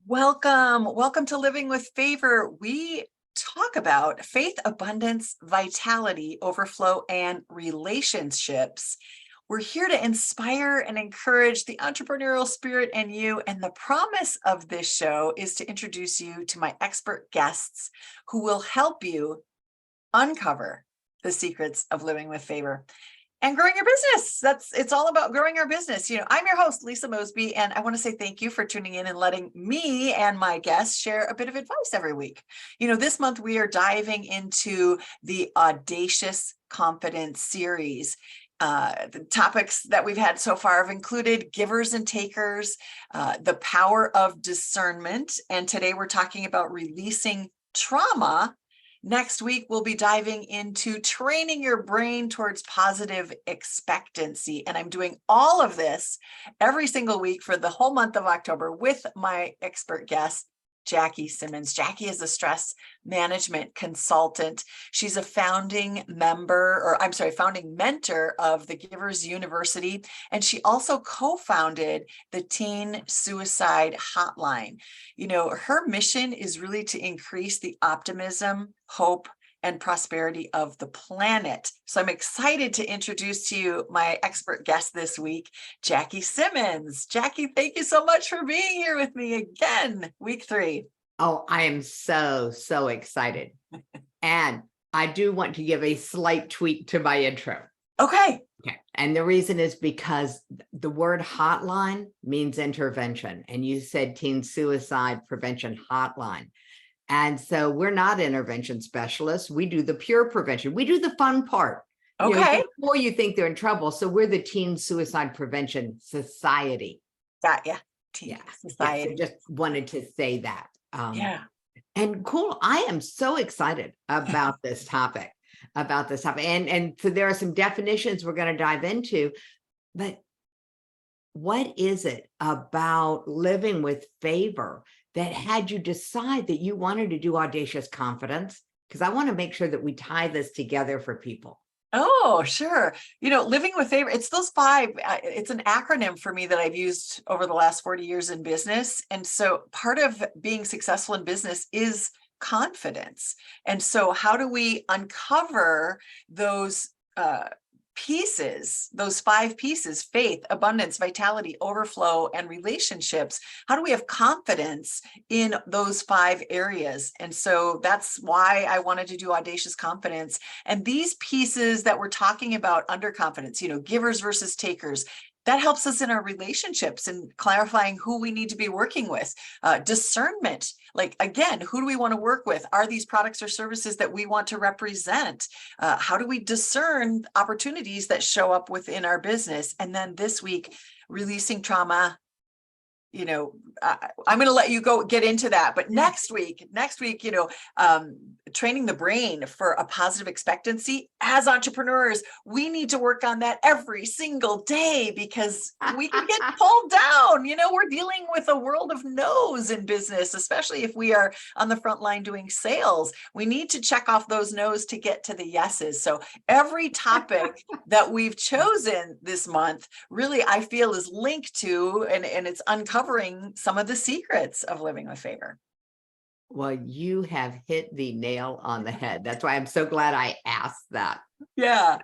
Welcome to Living with Favor. We talk about faith, abundance, vitality, overflow, and relationships. We're here to inspire and encourage the entrepreneurial spirit in you. And the promise of this show is to introduce you to my expert guests who will help you uncover the secrets of living with favor and growing your business. It's all about growing our business. I'm your host, Lisa Mosby, and I want to say thank you for tuning in and letting me and my guests share a bit of advice every week. This month we are diving into the Audacious Confidence Series. The topics that we've had so far have included givers and takers, the power of discernment, and today we're talking about releasing trauma. Next week, we'll be diving into training your brain towards positive expectancy. And I'm doing all of this every single week for the whole month of October with my expert guest, Jackie Simmons. Jackie is a stress management consultant. She's a founding mentor of the Givers University, and she also co-founded the Teen Suicide Hotline. Her mission is really to increase the optimism, hope, and prosperity of the planet. So I'm excited to introduce to you my expert guest this week, Jackie Simmons. Jackie, thank you so much for being here with me again, week 3. Oh, I am so excited. And I do want to give a slight tweak to my intro. Okay. And the reason is because the word hotline means intervention. And you said Teen Suicide Prevention Hotline. And so we're not intervention specialists. We do the pure prevention. We do the fun part. Okay. Before you think they're in trouble. So we're the Teen Suicide Prevention Society. Got ya. Society. So just wanted to say that. Yeah. And cool. I am so excited about this topic. And so there are some definitions we're going to dive into. But what is it about living with favor that had you decide that you wanted to do Audacious Confidence? Because I want to make sure that we tie this together for people. Oh, sure. Living with favor, it's those 5, it's an acronym for me that I've used over the last 40 years in business. And so part of being successful in business is confidence. And so how do we uncover those pieces, those 5 pieces: faith, abundance, vitality, overflow, and relationships? How do we have confidence in those 5 areas? And so that's why I wanted to do Audacious Confidence. And these pieces that we're talking about under confidence, givers versus takers, that helps us in our relationships and clarifying who we need to be working with. Discernment, again, who do we want to work with? Are these products or services that we want to represent? How do we discern opportunities that show up within our business? And then this week, releasing trauma. I'm going to let you go get into that. But next week, training the brain for a positive expectancy. As entrepreneurs, we need to work on that every single day because we can get pulled down. We're dealing with a world of no's in business, especially if we are on the front line doing sales. We need to check off those no's to get to the yeses. So every topic that we've chosen this month, really, I feel is linked to, and it's uncovering some of the secrets of living with favor. Well, you have hit the nail on the head. That's why I'm so glad I asked that. Yeah.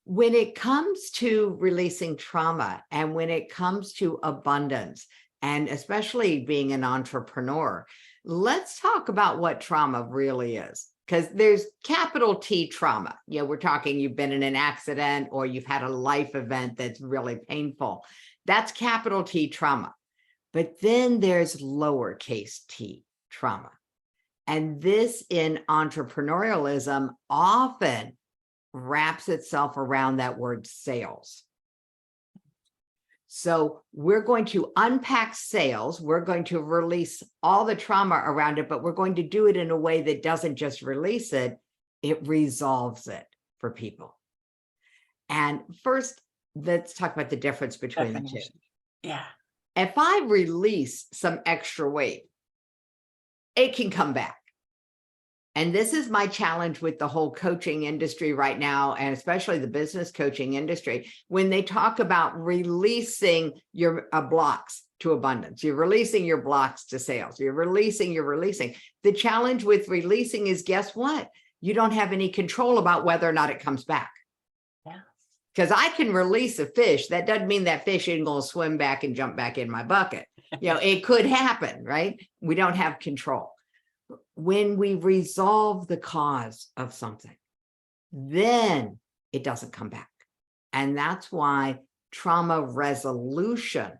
When it comes to releasing trauma and when it comes to abundance, and especially being an entrepreneur, let's talk about what trauma really is. Because there's capital T trauma. We're talking you've been in an accident or you've had a life event that's really painful. That's capital T trauma. But then there's lowercase t trauma. And this in entrepreneurialism often wraps itself around that word sales. So we're going to unpack sales. We're going to release all the trauma around it, but we're going to do it in a way that doesn't just release it, it resolves it for people. And first, let's talk about the difference between the two. Yeah. If I release some extra weight, it can come back. And this is my challenge with the whole coaching industry right now, and especially the business coaching industry. When they talk about releasing your blocks to abundance. You're releasing your blocks to sales. You're releasing. The challenge with releasing is, guess what? You don't have any control about whether or not it comes back. Yeah. Because I can release a fish. That doesn't mean that fish isn't going to swim back and jump back in my bucket. It could happen, right? We don't have control. When we resolve the cause of something, then it doesn't come back. And that's why trauma resolution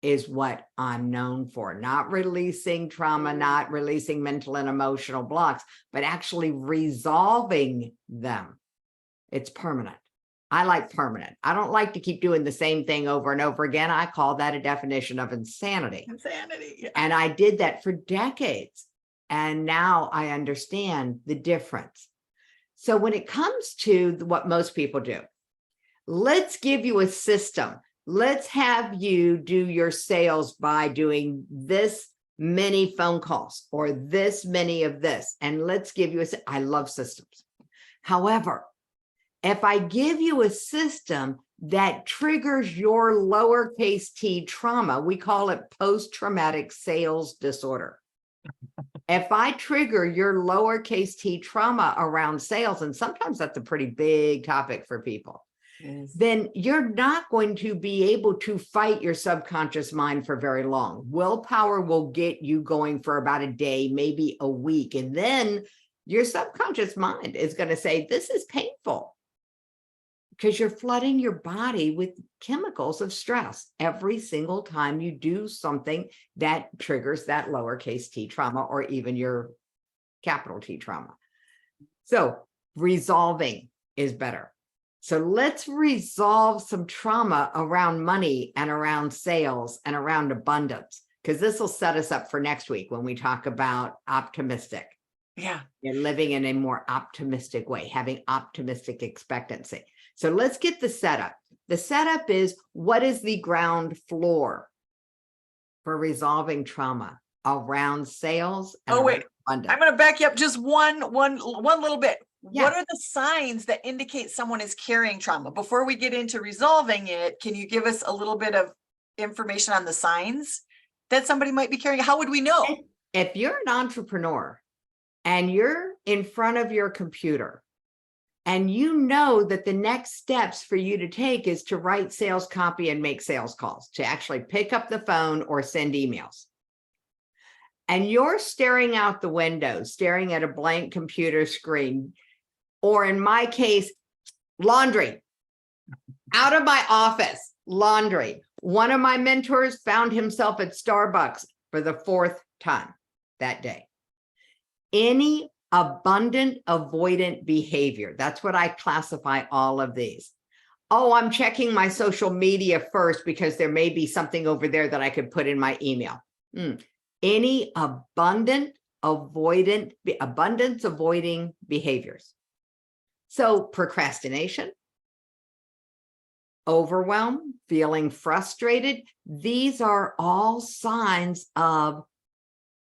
is what I'm known for. Not releasing trauma, not releasing mental and emotional blocks, but actually resolving them. It's permanent. I like permanent. I don't like to keep doing the same thing over and over again. I call that a definition of insanity. Insanity. Yeah. And I did that for decades. And now I understand the difference. So when it comes to what most people do, let's give you a system. Let's have you do your sales by doing this many phone calls or this many of this. And let's give you I love systems. However, if I give you a system that triggers your lowercase t trauma, we call it post-traumatic sales disorder. If I trigger your lowercase t trauma around sales, and sometimes that's a pretty big topic for people, then you're not going to be able to fight your subconscious mind for very long. Willpower will get you going for about a day, maybe a week. And then your subconscious mind is going to say, this is painful, because you're flooding your body with chemicals of stress every single time you do something that triggers that lowercase t trauma or even your capital T trauma. So resolving is better. So let's resolve some trauma around money and around sales and around abundance, because this will set us up for next week when we talk about optimistic. Yeah. And living in a more optimistic way, having optimistic expectancy. So let's get the setup. The setup is, what is the ground floor for resolving trauma around sales? And wait, abundance? I'm going to back you up just one little bit. Yeah. What are the signs that indicate someone is carrying trauma? Before we get into resolving it, can you give us a little bit of information on the signs that somebody might be carrying? How would we know? If you're an entrepreneur and you're in front of your computer and you know that the next steps for you to take is to write sales copy and make sales calls, to actually pick up the phone or send emails, and you're staring out the window, staring at a blank computer screen, or in my case, laundry, out of my office, laundry. One of my mentors found himself at Starbucks for the 4th time that day. Any abundant avoidant behavior. That's what I classify all of these. Oh, I'm checking my social media first because there may be something over there that I could put in my email. Any abundance avoiding behaviors. So procrastination, overwhelm, feeling frustrated. These are all signs of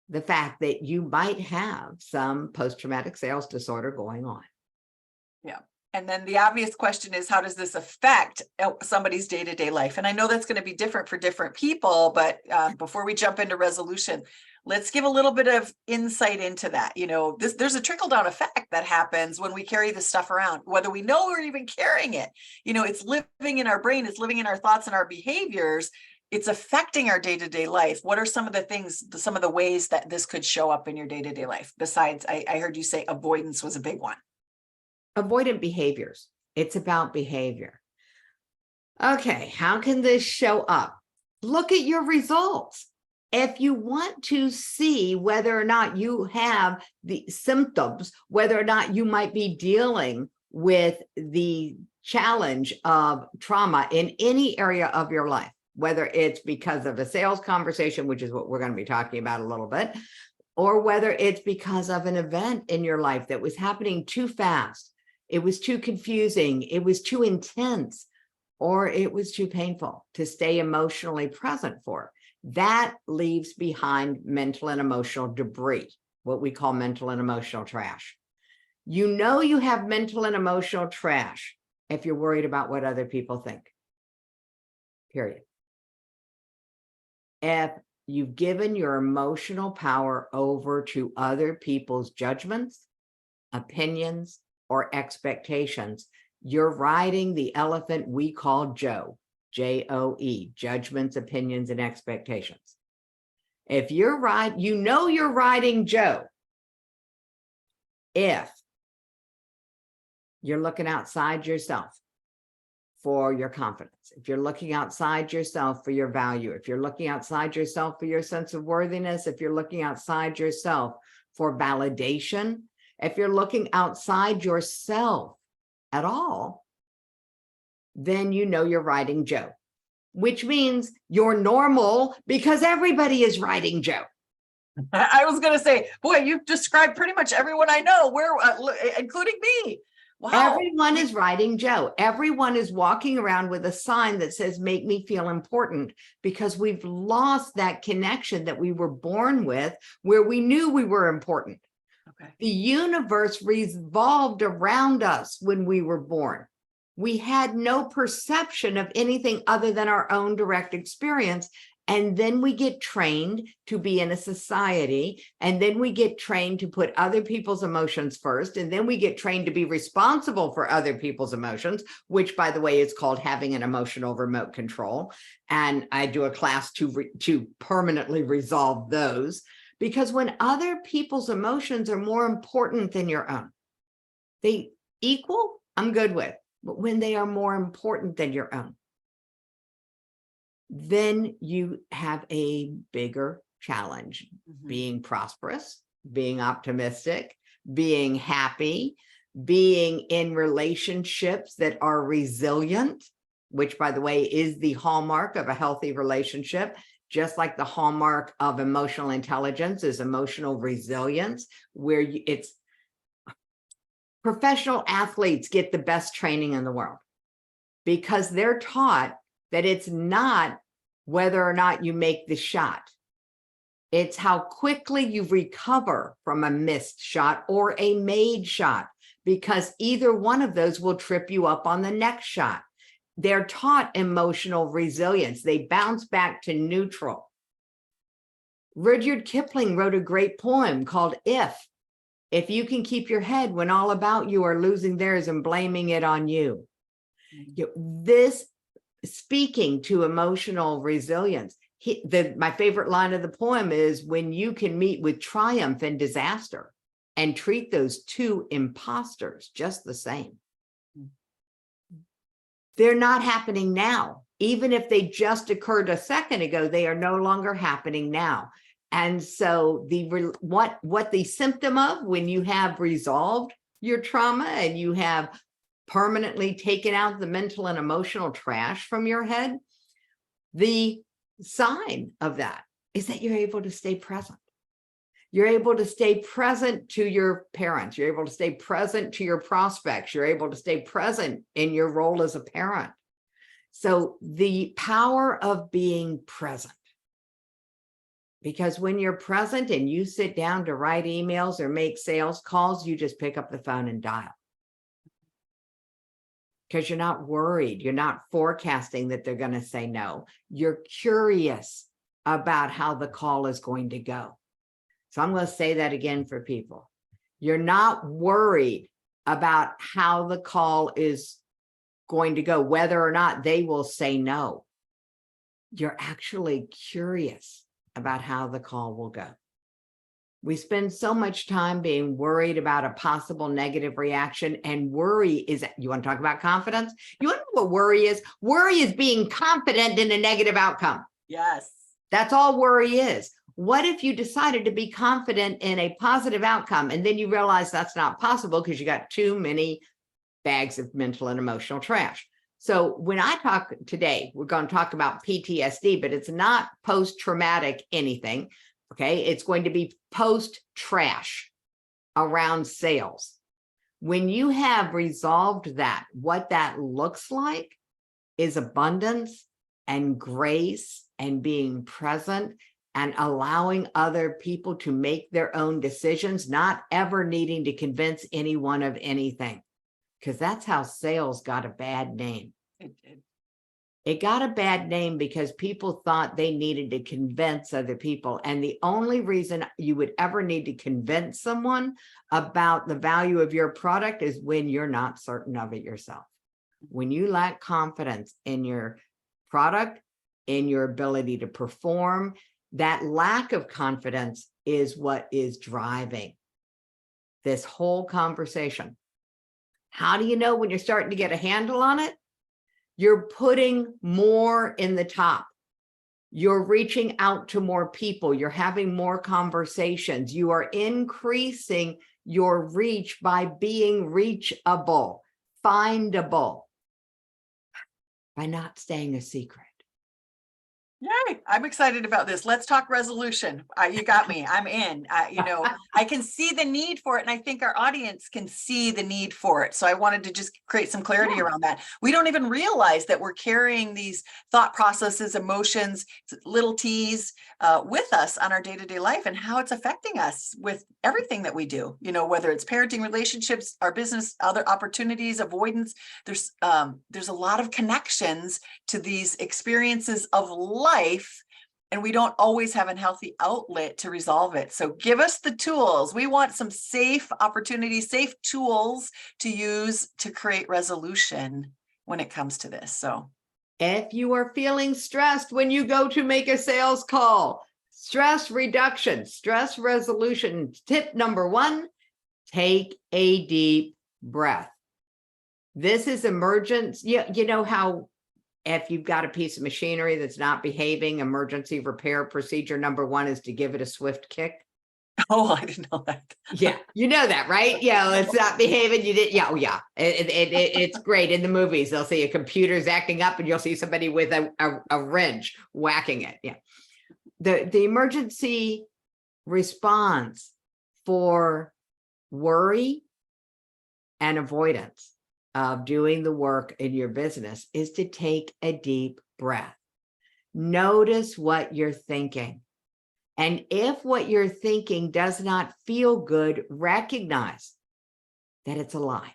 the fact that you might have some post-traumatic sales disorder going on. Yeah. And then the obvious question is, how does this affect somebody's day-to-day life? And I know that's going to be different for different people, but before we jump into resolution, let's give a little bit of insight into that. There's a trickle-down effect that happens when we carry this stuff around, whether we know we're even carrying it. It's living in our brain, it's living in our thoughts and our behaviors. It's affecting our day-to-day life. What are some of the things, some of the ways that this could show up in your day-to-day life? Besides, I heard you say avoidance was a big one. Avoidant behaviors. It's about behavior. Okay, how can this show up? Look at your results. If you want to see whether or not you have the symptoms, whether or not you might be dealing with the challenge of trauma in any area of your life, whether it's because of a sales conversation, which is what we're going to be talking about a little bit, or whether it's because of an event in your life that was happening too fast, it was too confusing, it was too intense, or it was too painful to stay emotionally present for. That leaves behind mental and emotional debris, what we call mental and emotional trash. You know you have mental and emotional trash if you're worried about what other people think, period. If you've given your emotional power over to other people's judgments, opinions, or expectations, you're riding the elephant we call Joe, J-O-E, judgments, opinions, and expectations. If you're you're riding Joe if you're looking outside yourself for your confidence, if you're looking outside yourself for your value, if you're looking outside yourself for your sense of worthiness, if you're looking outside yourself for validation, if you're looking outside yourself at all, then you know you're riding Joe, which means you're normal because everybody is riding Joe. I was going to say, boy, you've described pretty much everyone I know, including me. Wow. Everyone is riding Joe. Everyone is walking around with a sign that says, make me feel important, because we've lost that connection that we were born with, where we knew we were important. Okay. The universe revolved around us when we were born. We had no perception of anything other than our own direct experience. And then we get trained to be in a society, and then we get trained to put other people's emotions first, and then we get trained to be responsible for other people's emotions, which, by the way, is called having an emotional remote control. And I do a class to permanently resolve those, because when other people's emotions are more important than your own, they equal, I'm good with, but when they are more important than your own, then you have a bigger challenge, being prosperous, being optimistic, being happy, being in relationships that are resilient, which, by the way, is the hallmark of a healthy relationship. Just like the hallmark of emotional intelligence is emotional resilience, where it's professional athletes get the best training in the world because they're taught that it's not whether or not you make the shot. It's how quickly you recover from a missed shot or a made shot, because either one of those will trip you up on the next shot. They're taught emotional resilience. They bounce back to neutral. Rudyard Kipling wrote a great poem called If you can keep your head when all about you are losing theirs and blaming it on you. This speaking to emotional resilience. My favorite line of the poem is, when you can meet with triumph and disaster and treat those two imposters just the same. They're not happening now. Even if they just occurred a second ago, they are no longer happening now. And so what the symptom of, when you have resolved your trauma and you have permanently taken out the mental and emotional trash from your head, the sign of that is that you're able to stay present. You're able to stay present to your parents. You're able to stay present to your prospects. You're able to stay present in your role as a parent. So the power of being present. Because when you're present and you sit down to write emails or make sales calls, you just pick up the phone and dial. Because you're not worried. You're not forecasting that they're going to say no. You're curious about how the call is going to go. So I'm going to say that again for people. You're not worried about how the call is going to go, whether or not they will say no. You're actually curious about how the call will go. We spend so much time being worried about a possible negative reaction, and worry is, you want to talk about confidence? You want to know what worry is? Worry is being confident in a negative outcome. Yes. That's all worry is. What if you decided to be confident in a positive outcome, and then you realize that's not possible because you got too many bags of mental and emotional trash? So when I talk today, we're going to talk about PTSD, but it's not post-traumatic anything. Okay, it's going to be post-trash around sales. When you have resolved that, what that looks like is abundance and grace and being present and allowing other people to make their own decisions, not ever needing to convince anyone of anything, because that's how sales got a bad name. It did. It got a bad name because people thought they needed to convince other people. And the only reason you would ever need to convince someone about the value of your product is when you're not certain of it yourself. When you lack confidence in your product, in your ability to perform, that lack of confidence is what is driving this whole conversation. How do you know when you're starting to get a handle on it? You're putting more in the top. You're reaching out to more people. You're having more conversations. You are increasing your reach by being reachable, findable, by not staying a secret. Yay, I'm excited about this. Let's talk resolution. You got me. I'm in. I can see the need for it, and I think our audience can see the need for it. So I wanted to just create some clarity around that. We don't even realize that we're carrying these thought processes, emotions, little T's with us on our day-to-day life, and how it's affecting us with everything that we do. Whether it's parenting, relationships, our business, other opportunities, avoidance. There's a lot of connections to these experiences of life, and we don't always have a healthy outlet to resolve it. So give us the tools. We want some safe opportunities, safe tools to use to create resolution when it comes to this. So if you are feeling stressed when you go to make a sales call, stress reduction, stress resolution, tip number 1, take a deep breath. This is emergency. You know how if you've got a piece of machinery that's not behaving, emergency repair procedure number 1 is to give it a swift kick. Oh, I didn't know that. Yeah, you know that, right? Yeah, it's not behaving. You did. Yeah, oh yeah. It's great in the movies. They'll see a computer's acting up, and you'll see somebody with a wrench whacking it. Yeah, the emergency response for worry and avoidance of doing the work in your business is to take a deep breath. Notice what you're thinking. And if what you're thinking does not feel good, recognize that it's a lie.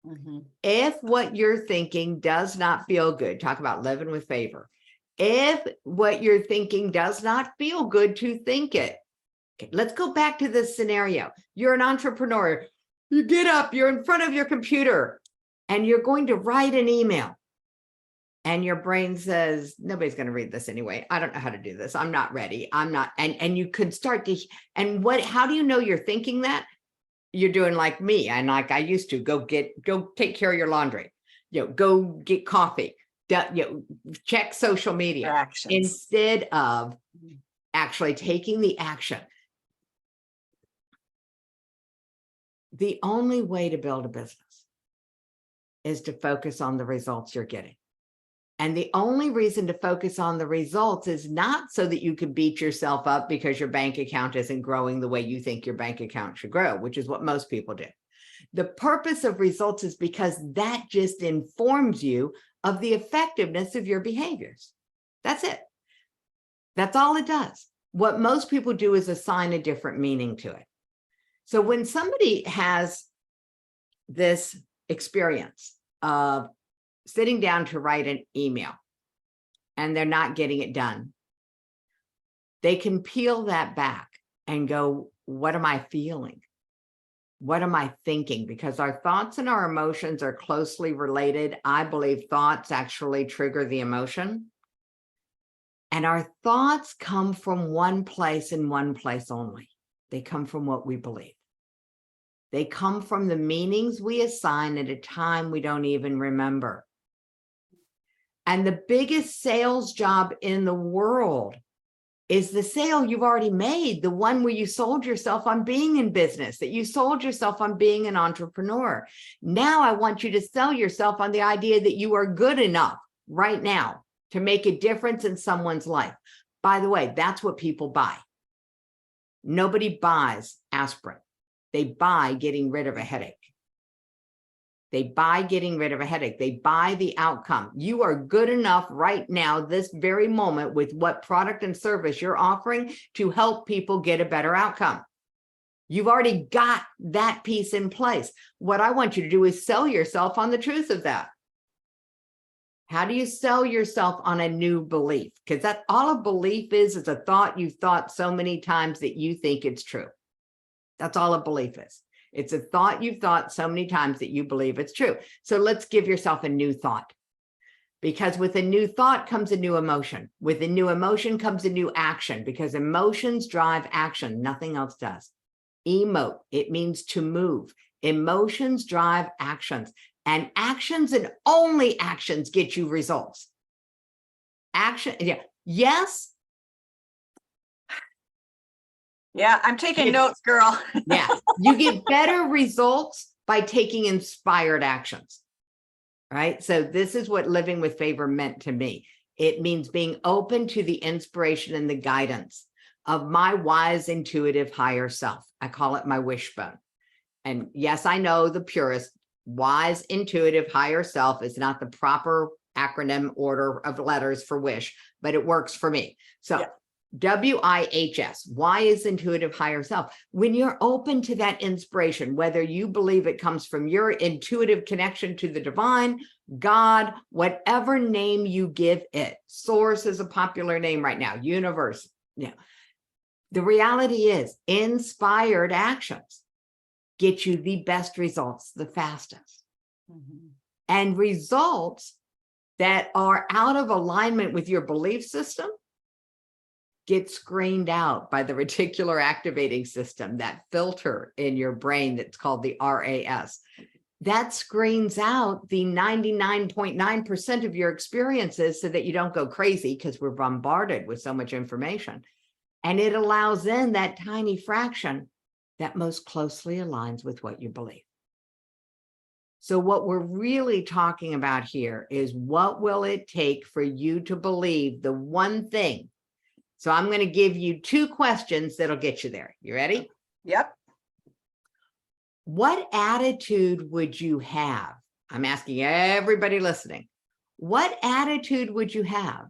Mm-hmm. If what you're thinking does not feel good, talk about living with favor. If what you're thinking does not feel good to think it, okay, let's go back to this scenario. You're an entrepreneur. You get up, you're in front of your computer, and you're going to write an email. And your brain says, nobody's going to read this anyway. I don't know how to do this. I'm not ready. I'm not. And you could start to, and how do you know you're thinking that? You're doing like me. And like I used to go take care of your laundry, go get coffee, check social media Actions. instead of actually taking the action. The only way to build a business is to focus on the results you're getting. And the only reason to focus on the results is not so that you can beat yourself up because your bank account isn't growing the way you think your bank account should grow, which is what most people do. The purpose of results is because that just informs you of the effectiveness of your behaviors. That's it. That's all it does. What most people do is assign a different meaning to it. So when somebody has this experience of sitting down to write an email and they're not getting it done, they can peel that back and go, what am I feeling? What am I thinking? Because our thoughts and our emotions are closely related. I believe thoughts actually trigger the emotion. And our thoughts come from one place and one place only. They come from what we believe. They come from the meanings we assign at a time we don't even remember. And the biggest sales job in the world is the sale you've already made, the one where you sold yourself on being in business, that you sold yourself on being an entrepreneur. Now I want you to sell yourself on the idea that you are good enough right now to make a difference in someone's life. By the way, that's what people buy. Nobody buys aspirin. They buy getting rid of a headache. They buy getting rid of a headache. They buy the outcome. You are good enough right now, this very moment, with what product and service you're offering to help people get a better outcome. You've already got that piece in place. What I want you to do is sell yourself on the truth of that. How do you sell yourself on a new belief? Because that's all a belief is a thought you've thought so many times that you think it's true. That's all a belief is. It's a thought you've thought so many times that you believe it's true. So let's give yourself a new thought. Because with a new thought comes a new emotion. With a new emotion comes a new action, because emotions drive action. Nothing else does. Emote, it means to move. Emotions drive actions. And actions and only actions get you results. Action, yeah. Yes. Yeah, I'm taking notes, girl. Yeah, you get better results by taking inspired actions, right? So this is what living with favor meant to me. It means being open to the inspiration and the guidance of my wise, intuitive higher self. I call it my wishbone. And yes, I know the purist. Wise, intuitive, higher self is not the proper acronym order of letters for wish, but it works for me. So WIHS, why is intuitive higher self? When you're open to that inspiration, whether you believe it comes from your intuitive connection to the divine, God, whatever name you give it, source is a popular name right now, universe. Yeah. The reality is inspired actions get you the best results the fastest. And results that are out of alignment with your belief system get screened out by the reticular activating system, that filter in your brain that's called the RAS. That screens out the 99.9% of your experiences so that you don't go crazy, because we're bombarded with so much information. And it allows in that tiny fraction that most closely aligns with what you believe. So what we're really talking about here is, what will it take for you to believe the one thing? So I'm going to give you 2 questions that'll get you there. You ready? Yep. What attitude would you have? I'm asking everybody listening. What attitude would you have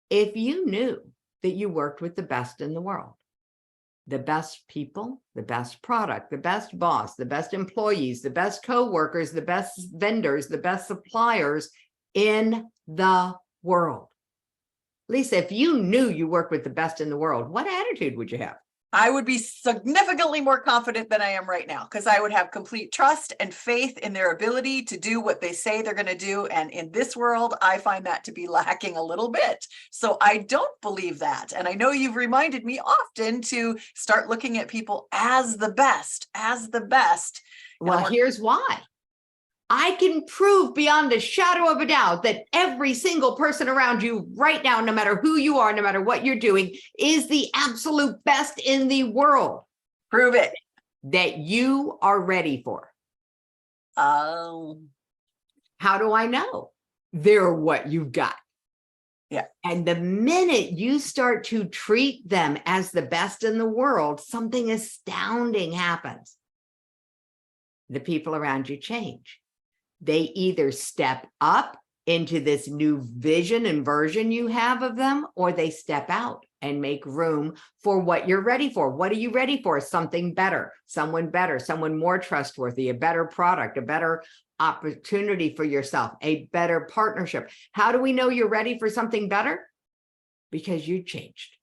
if you knew that you worked with the best in the world? The best people, the best product, the best boss, the best employees, the best co-workers, the best vendors, the best suppliers in the world. Lisa, if you knew you worked with the best in the world, what attitude would you have? I would be significantly more confident than I am right now, because I would have complete trust and faith in their ability to do what they say they're going to do. And in this world, I find that to be lacking a little bit. So I don't believe that. And I know you've reminded me often to start looking at people as the best, as the best. Well, here's why. I can prove beyond a shadow of a doubt that every single person around you right now, no matter who you are, no matter what you're doing, is the absolute best in the world. Prove it. That you are ready for. Oh. How do I know? They're what you've got. Yeah. And the minute you start to treat them as the best in the world, something astounding happens. The people around you change. They either step up into this new vision and version you have of them, or they step out and make room for what you're ready for. What are you ready for? Something better, someone more trustworthy, a better product, a better opportunity for yourself, a better partnership. How do we know you're ready for something better? Because you changed.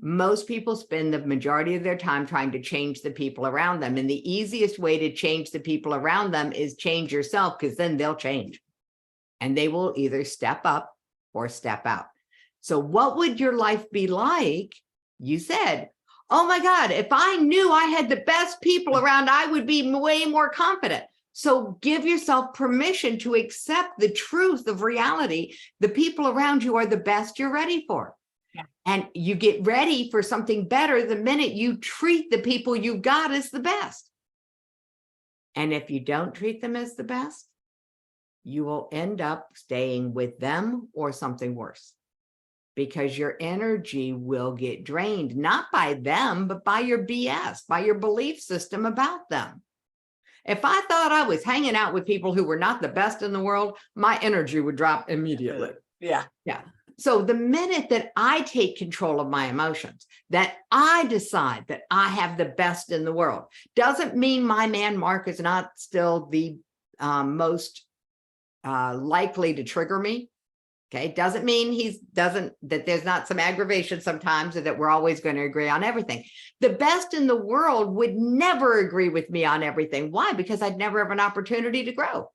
Most people spend the majority of their time trying to change the people around them. And the easiest way to change the people around them is change yourself, because then they'll change. And they will either step up or step out. So what would your life be like? You said, oh my God, if I knew I had the best people around, I would be way more confident. So give yourself permission to accept the truth of reality. The people around you are the best you're ready for. And you get ready for something better the minute you treat the people you've got as the best. And if you don't treat them as the best, you will end up staying with them or something worse, because your energy will get drained, not by them, but by your BS, by your belief system about them. If I thought I was hanging out with people who were not the best in the world, my energy would drop immediately. Yeah. So the minute that I take control of my emotions, that I decide that I have the best in the world, doesn't mean my man Mark is not still the most likely to trigger me. Okay, doesn't mean that there's not some aggravation sometimes, or that we're always going to agree on everything. The best in the world would never agree with me on everything. Why? Because I'd never have an opportunity to grow.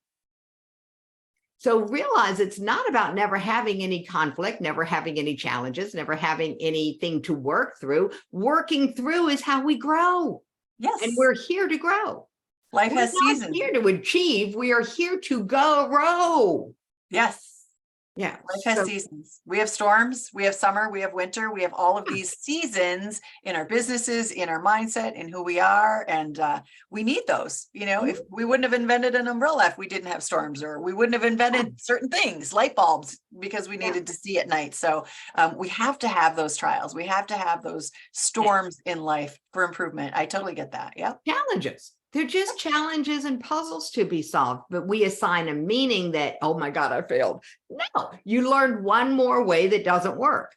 So realize it's not about never having any conflict, never having any challenges, never having anything to work through. Working through is how we grow. Yes. And we're here to grow. Life We're has not seasons. here to achieve. We are here to grow. Yes. Yeah. Life has seasons. We have storms, we have summer, we have winter, we have all of these seasons in our businesses, in our mindset, in who we are. And we need those. You know, if we wouldn't have invented an umbrella if we didn't have storms, or we wouldn't have invented certain things, light bulbs, because we needed to see at night. So we have to have those trials. We have to have those storms in life for improvement. I totally get that. Yeah. Challenges. They're just challenges and puzzles to be solved, but we assign a meaning that, oh my God, I failed. No, you learned one more way that doesn't work.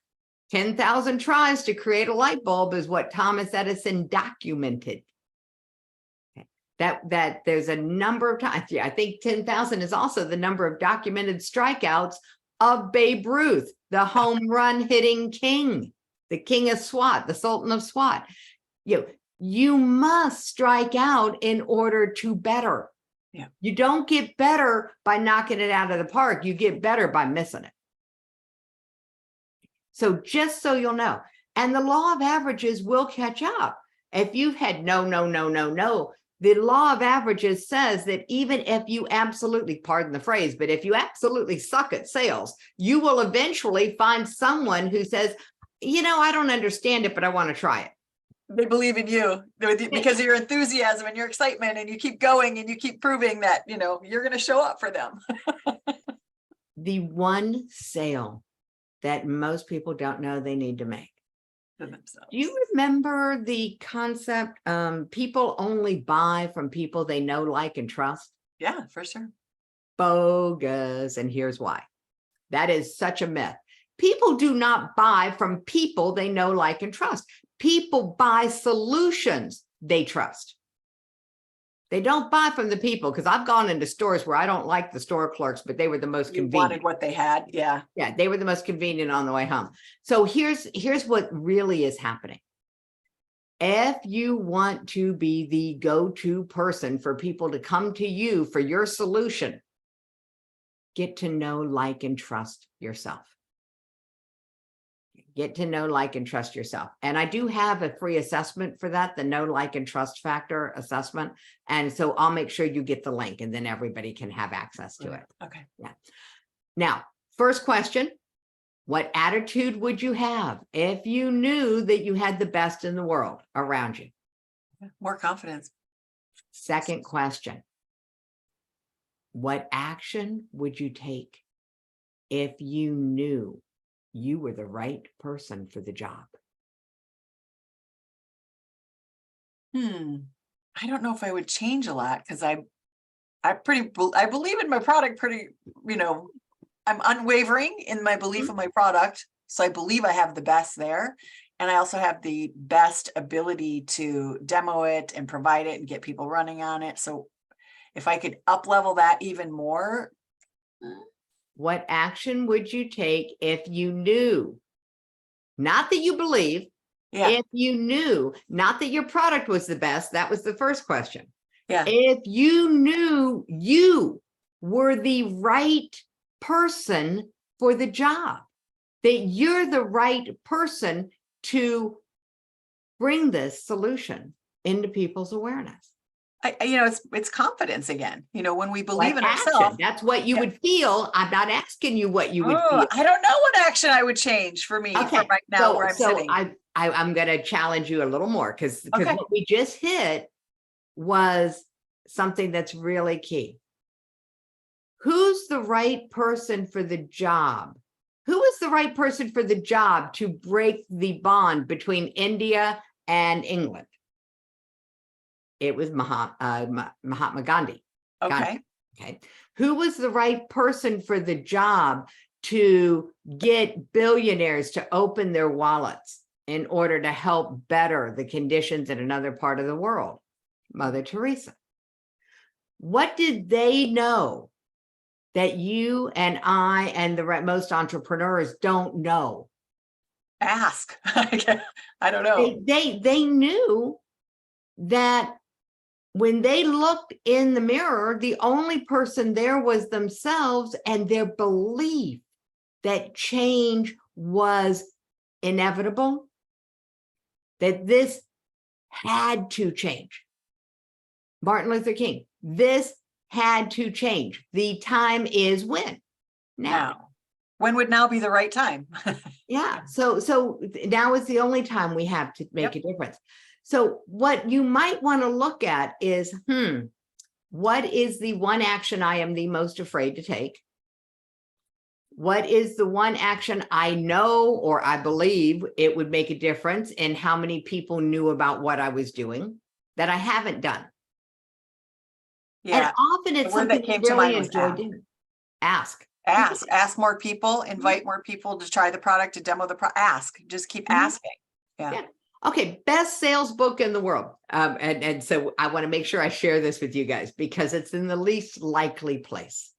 10,000 tries to create a light bulb is what Thomas Edison documented. That there's a number of times. Yeah, I think 10,000 is also the number of documented strikeouts of Babe Ruth, the home run hitting king, the king of SWAT, the Sultan of SWAT. You must strike out in order to better. Yeah. You don't get better by knocking it out of the park. You get better by missing it. So just so you'll know, and the law of averages will catch up. If you've had no, the law of averages says that even if you absolutely, pardon the phrase, but if you absolutely suck at sales, you will eventually find someone who says, I don't understand it, but I want to try it. They believe in you because of your enthusiasm and your excitement, and you keep going and you keep proving that, you're going to show up for them. The one sale that most people don't know they need to make. Do you remember the concept, people only buy from people they know, like, and trust? Yeah, for sure. Bogus. And here's why. That is such a myth. People do not buy from people they know, like, and trust. People buy solutions they trust. They don't buy from the people, because I've gone into stores where I don't like the store clerks, but they were the most convenient. Wanted what they had. Yeah. Yeah, they were the most convenient on the way home. So here's what really is happening. If you want to be the go-to person for people to come to you for your solution, get to know, like, and trust yourself. Get to know, like, and trust yourself. And I do have a free assessment for that, the know, like, and trust factor assessment. And so I'll make sure you get the link, and then everybody can have access to it. Okay. Yeah. Now, first question, what attitude would you have if you knew that you had the best in the world around you? More confidence. Second question, what action would you take if you knew you were the right person for the job? I don't know if I would change a lot, because I believe in my product pretty, I'm unwavering in my belief in my product. So I believe I have the best there. And I also have the best ability to demo it and provide it and get people running on it. So if I could up level that even more. What action would you take if you knew, not that you believe, if you knew, not that your product was the best, that was the first question. Yeah. If you knew you were the right person for the job, that you're the right person to bring this solution into people's awareness. It's confidence again. When we believe in action, ourselves. that's what you would feel. I'm not asking you what you would feel. I don't know what action I would change for me for right now where I'm sitting. I'm going to challenge you a little more, because what we just hit was something that's really key. Who's the right person for the job? Who is the right person for the job to break the bond between India and England? It was Mahatma Gandhi. Okay. Okay. Who was the right person for the job to get billionaires to open their wallets in order to help better the conditions in another part of the world? Mother Teresa. What did they know that you and I and most entrepreneurs don't know. Ask. I don't know. They knew that when they looked in the mirror, the only person there was themselves, and their belief that change was inevitable, that this had to change. Martin Luther King, this had to change. The time is when? Now. When would now be the right time? Yeah. So now is the only time we have to make a difference. So what you might want to look at is, what is the one action I am the most afraid to take? What is the one action I know or I believe it would make a difference in how many people knew about what I was doing that I haven't done? Yeah. And often it's The word that something came you to really mind was enjoy ask. doing. Ask. Ask more people, invite more people to try the product, to demo the ask, just keep asking. Yeah. Okay, best sales book in the world. And so I want to make sure I share this with you guys because it's in the least likely place.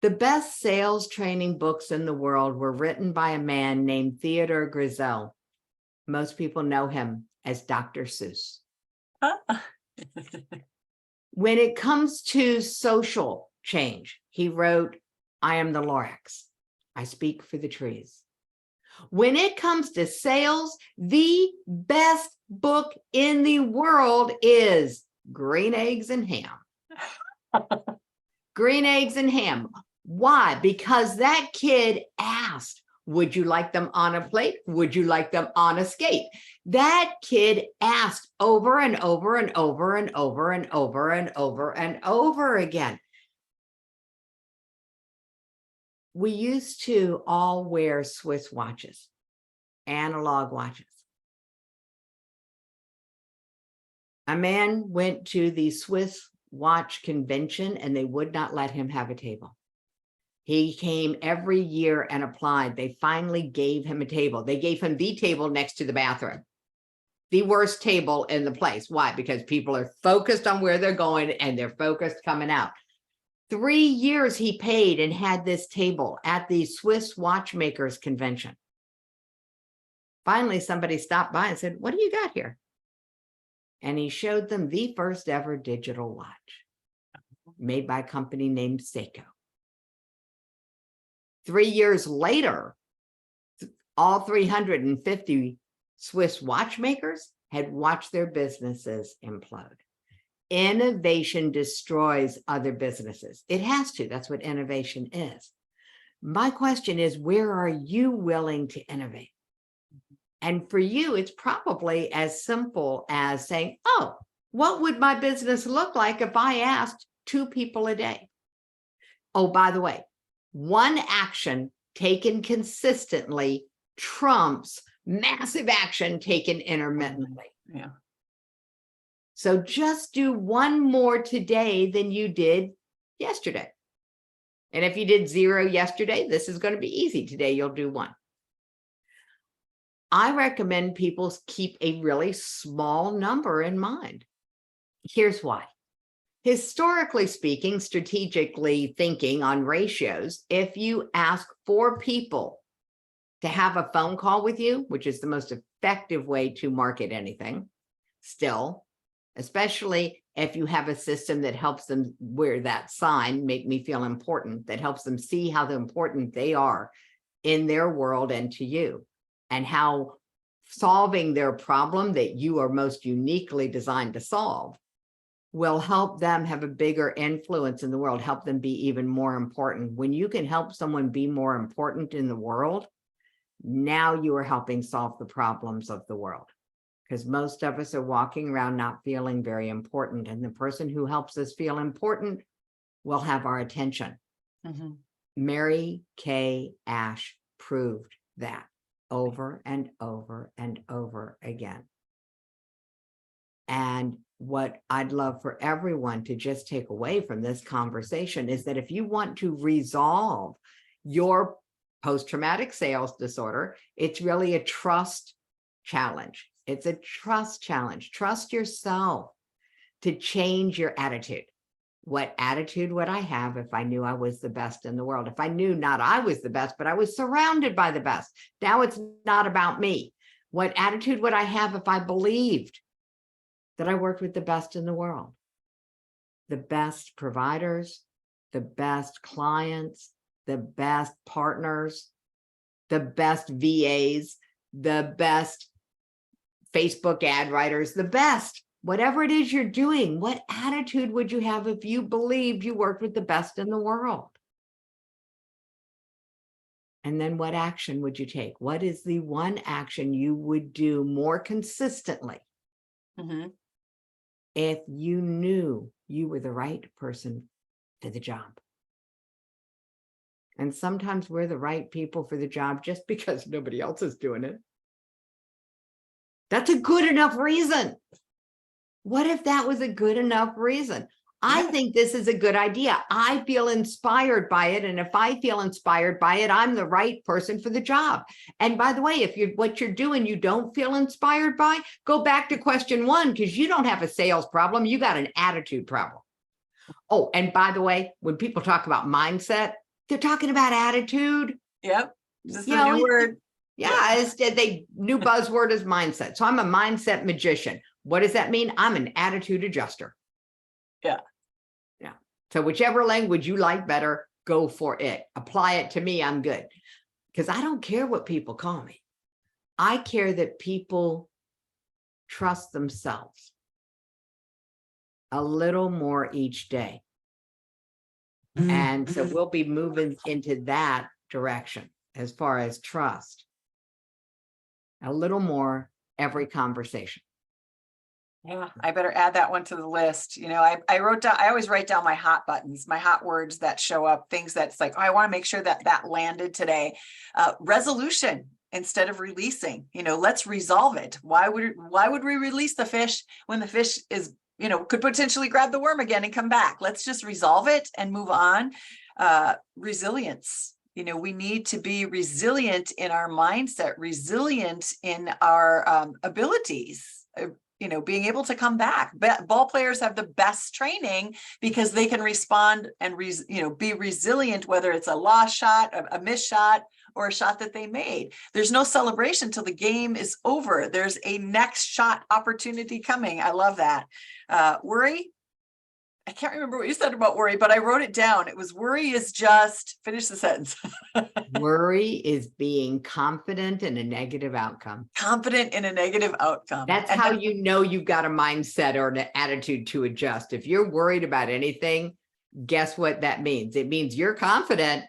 The best sales training books in the world were written by a man named Theodore Grizel. Most people know him as Dr. Seuss. When it comes to social change, he wrote, I am the Lorax. I speak for the trees. When it comes to sales, the best book in the world is Green Eggs and Ham. Green Eggs and Ham. Why? Because that kid asked, would you like them on a plate? Would you like them on a skate? That kid asked over and over and over and over and over and over and over again. We used to all wear Swiss watches, analog watches. A man went to the Swiss watch convention and they would not let him have a table. He came every year and applied. They finally gave him a table. They gave him the table next to the bathroom. The worst table in the place. Why? Because people are focused on where they're going and they're focused coming out. 3 years he paid and had this table at the Swiss watchmakers convention. Finally, somebody stopped by and said, what do you got here? And he showed them the first ever digital watch made by a company named Seiko. 3 years later, all 350 Swiss watchmakers had watched their businesses implode. Innovation destroys other businesses. It has to. That's what innovation is. My question is, where are you willing to innovate? And for you, it's probably as simple as saying, oh, what would my business look like if I asked 2 people a day? Oh, by the way, one action taken consistently trumps massive action taken intermittently. Yeah. So just do one more today than you did yesterday. And if you did 0 yesterday, this is going to be easy. Today, you'll do 1. I recommend people keep a really small number in mind. Here's why. Historically speaking, strategically thinking on ratios, if you ask 4 people to have a phone call with you, which is the most effective way to market anything, still, especially if you have a system that helps them wear that sign, make me feel important, that helps them see how important they are in their world and to you, and how solving their problem that you are most uniquely designed to solve will help them have a bigger influence in the world, help them be even more important. When you can help someone be more important in the world, now you are helping solve the problems of the world. Because most of us are walking around not feeling very important. And the person who helps us feel important will have our attention. Mm-hmm. Mary Kay Ash proved that over and over and over again. And what I'd love for everyone to just take away from this conversation is that if you want to resolve your post-traumatic sales disorder, it's really a trust challenge. It's a trust challenge. Trust yourself to change your attitude. What attitude would I have if I knew I was the best in the world? If I knew not I was the best, but I was surrounded by the best. Now it's not about me. What attitude would I have if I believed that I worked with the best in the world? The best providers, the best clients, the best partners, the best VAs, the best Facebook ad writers, the best. Whatever it is you're doing, what attitude would you have if you believed you worked with the best in the world? And then what action would you take? What is the one action you would do more consistently if you knew you were the right person for the job? And sometimes we're the right people for the job just because nobody else is doing it. That's a good enough reason. What if that was a good enough reason? I think this is a good idea. I feel inspired by it. And if I feel inspired by it, I'm the right person for the job. And by the way, if what you're doing, you don't feel inspired by, go back to question 1, because you don't have a sales problem. You got an attitude problem. Oh, and by the way, when people talk about mindset, they're talking about attitude. Yep. Just a new word. Yeah, new buzzword is mindset. So I'm a mindset magician. What does that mean? I'm an attitude adjuster. Yeah. So whichever language you like better, go for it. Apply it to me. I'm good. Because I don't care what people call me. I care that people trust themselves a little more each day. And so we'll be moving into that direction as far as trust. A little more every conversation. Yeah, I better add that one to the list. I wrote down, I always write down my hot buttons, my hot words that show up, things that's like, oh, I want to make sure that landed today. Resolution instead of releasing, let's resolve it. Why would we release the fish when the fish is, could potentially grab the worm again and come back? Let's just resolve it and move on. Resilience. We need to be resilient in our mindset, resilient in our abilities. Being able to come back. Ball players have the best training because they can respond and be resilient, whether it's a lost shot, a missed shot, or a shot that they made. There's no celebration till the game is over. There's a next shot opportunity coming. I love that. Worry. I can't remember what you said about worry, but I wrote it down. It was worry is just, finish the sentence. Worry is being confident in a negative outcome. Confident in a negative outcome. That's how you know you've got a mindset or an attitude to adjust. If you're worried about anything, guess what that means? It means you're confident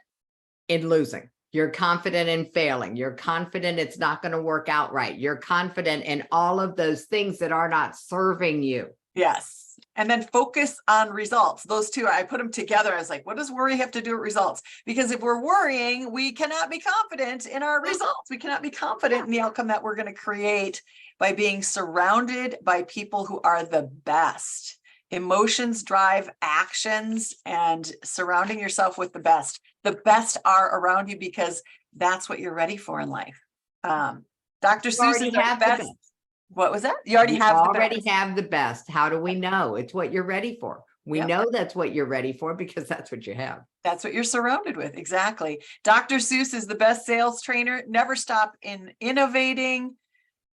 in losing. You're confident in failing. You're confident it's not going to work out right. You're confident in all of those things that are not serving you. Yes. And then focus on results. Those two, I put them together. I was like, what does worry have to do with results? Because if we're worrying, we cannot be confident in our results. We cannot be confident in the outcome that we're going to create by being surrounded by people who are the best. Emotions drive actions, and surrounding yourself with the best. The best are around you because that's what you're ready for in life. Dr. Seuss is the best. What was that? You already have the best. How do we know? It's what you're ready for. We know that's what you're ready for because that's what you have. That's what you're surrounded with. Exactly. Dr. Seuss is the best sales trainer. Never stop in innovating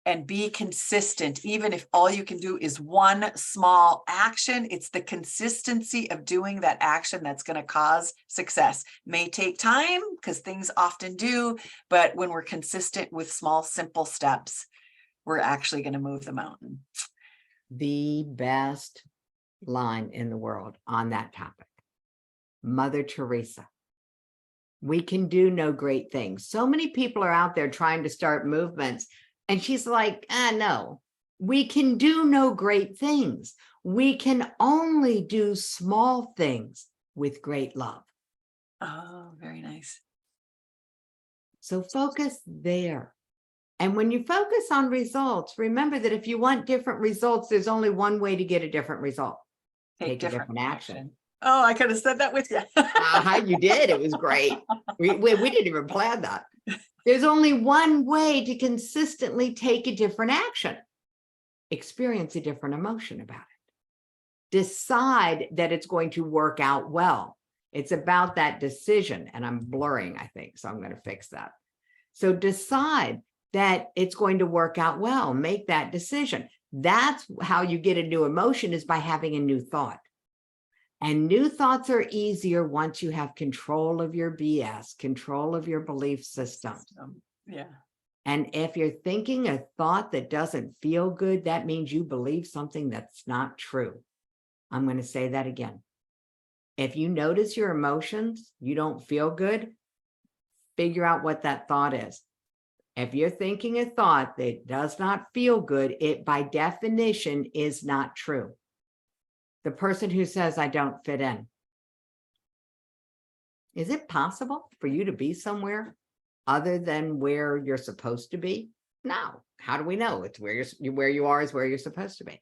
and be consistent. Even if all you can do is one small action, it's the consistency of doing that action that's going to cause success. May take time because things often do, but when we're consistent with small, simple steps, we're actually going to move the mountain. The best line in the world on that topic. Mother Teresa. We can do no great things. So many people are out there trying to start movements. And she's like, no, we can do no great things. We can only do small things with great love. Oh, very nice. So focus there. And when you focus on results, remember that if you want different results, there's only one way to get a different result. Take a different action. Oh, I could have said that with you. You did. It was great. We didn't even plan that. There's only one way to consistently take a different action. Experience a different emotion about it. Decide that it's going to work out well. It's about that decision. And I'm blurring, I think, so I'm going to fix that. So decide that it's going to work out well. Make that decision. That's how you get a new emotion, is by having a new thought. And new thoughts are easier once you have control of your BS, control of your belief system. Yeah. And if you're thinking a thought that doesn't feel good, that means you believe something that's not true. I'm going to say that again. If you notice your emotions, you don't feel good, figure out what that thought is. If you're thinking a thought that does not feel good, it by definition is not true. The person who says, I don't fit in. Is it possible for you to be somewhere other than where you're supposed to be? No. How do we know? It's where you are is where you're supposed to be.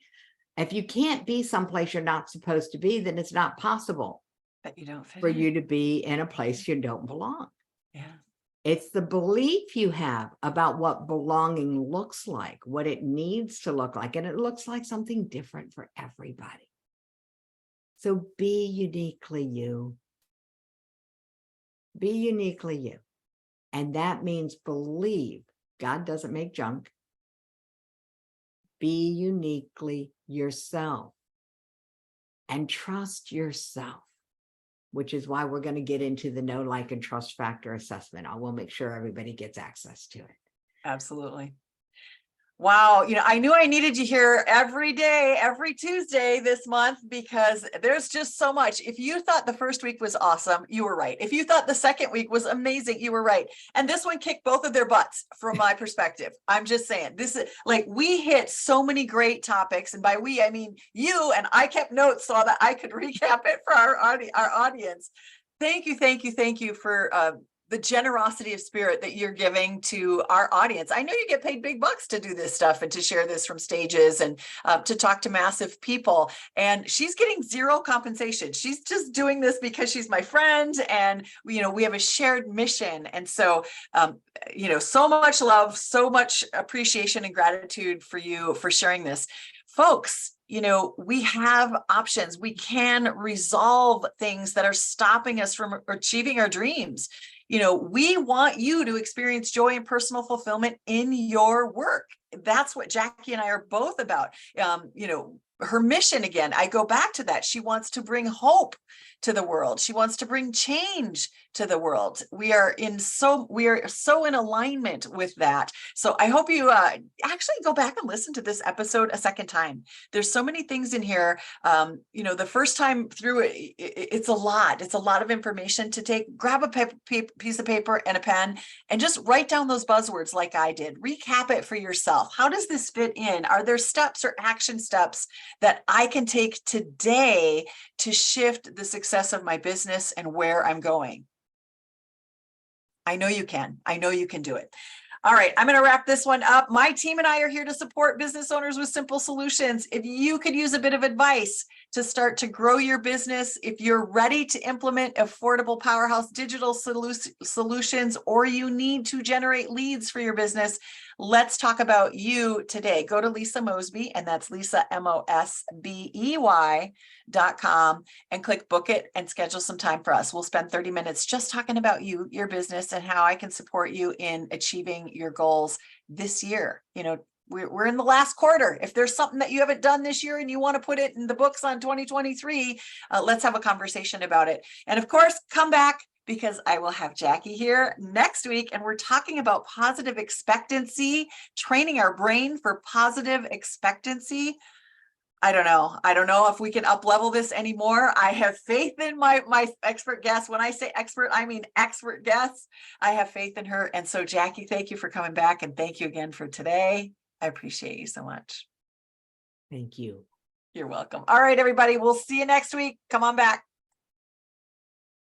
If you can't be someplace you're not supposed to be, then it's not possible That you don't fit for in. you to be in a place you don't belong. Yeah. It's the belief you have about what belonging looks like, what it needs to look like, and it looks like something different for everybody. So be uniquely you. Be uniquely you. And that means believe God doesn't make junk. Be uniquely yourself and trust yourself, which is why we're going to get into the know, like, and trust factor assessment. I will make sure everybody gets access to it. Absolutely. Wow. I knew I needed you here every day, every Tuesday this month, because there's just so much. If you thought the first week was awesome, you were right. If you thought the second week was amazing, you were right. And this one kicked both of their butts from my perspective. I'm just saying, this is like, we hit so many great topics. And by we, I mean you, and I kept notes so that I could recap it for our audience. Thank you for the generosity of spirit that you're giving to our audience. I know you get paid big bucks to do this stuff and to share this from stages and to talk to massive people. And she's getting zero compensation. She's just doing this because she's my friend, and we have a shared mission. And so, so much love, so much appreciation and gratitude for you for sharing this, folks. We have options. We can resolve things that are stopping us from achieving our dreams. We want you to experience joy and personal fulfillment in your work. That's what Jackie and I are both about. Her mission, again, I go back to that. She wants to bring hope to the world. She wants to bring change to the world. We are so in alignment with that. So I hope you actually go back and listen to this episode a second time. There's so many things in here. The first time through it, it's a lot. It's a lot of information to take. Grab a piece of paper and a pen and just write down those buzzwords like I did. Recap it for yourself. How does this fit in? Are there steps or action steps that I can take today to shift the success of my business and where I'm going? I know you can. I know you can do it. All right, I'm going to wrap this one up. My team and I are here to support business owners with simple solutions. If you could use a bit of advice to start to grow your business, if you're ready to implement affordable powerhouse digital solutions, or you need to generate leads for your business, let's talk about you today. Go to Lisa Mosby, and that's Lisa MOSBEY.com, and click book it and schedule some time for us. We'll spend 30 minutes just talking about you, your business, and how I can support you in achieving your goals this year. We're in the last quarter. If there's something that you haven't done this year and you want to put it in the books on 2023, let's have a conversation about it. And of course, come back, because I will have Jackie here next week, and we're talking about positive expectancy, training our brain for positive expectancy. I don't know if we can up-level this anymore. I have faith in my expert guest. When I say expert, I mean expert guests. I have faith in her. And so, Jackie, thank you for coming back, and thank you again for today. I appreciate you so much. Thank you. You're welcome. All right, everybody. We'll see you next week. Come on back.